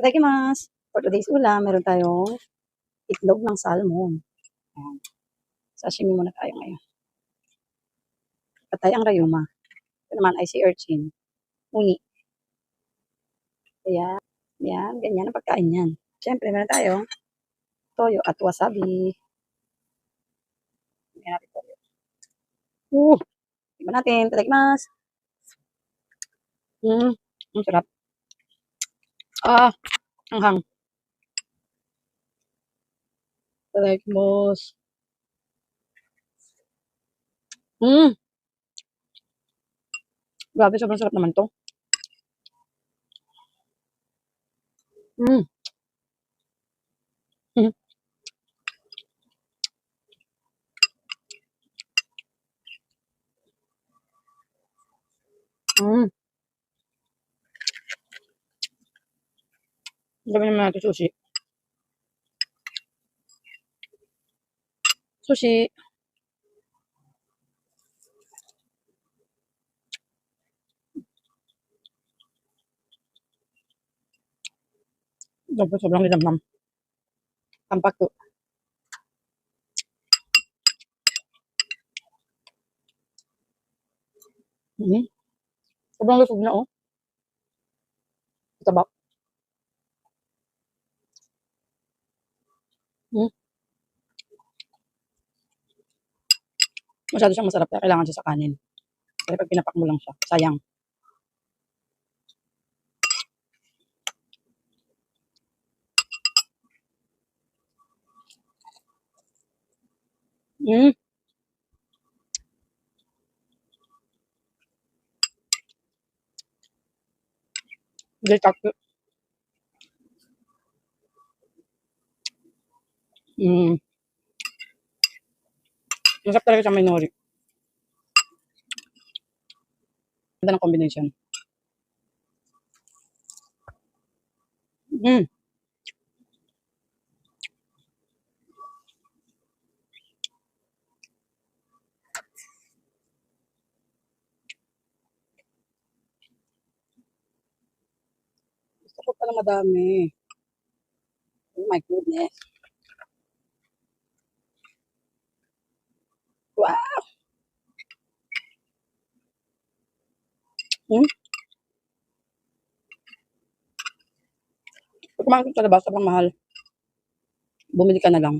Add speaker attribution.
Speaker 1: Itadakimasu! For today's ulam, meron tayong itlog ng salmon. Ayan. Sashimi muna tayo ngayon. Patay ang rayuma. Ito naman ay sea urchin. Uni. Ayan. Ayan. Ganyan ang pagkain yan. Siyempre, meron tayong toyo at wasabi. Ayan natin toyo. Tignan natin. Itadakimasu! Ang sarap. Anghang. Itadakimasu! Grabe, sobrang sarap naman to. Mm. Gawin naman natin sushi. Sushi. Sobrang linamnam. Tampak to. Sobrang lusog na, oh. Tabak. Masyado siyang masarap kaya kailangan siya sa kanin. Kasi pag pinapak mo lang siya, sayang. Delta. Masarap talaga siya may nori. Ganda ng combination. Gusto ko pala madami. Oh my goodness. Wow! Pag kumain ka sa labas, sobrang mahal. Bumili ka na lang.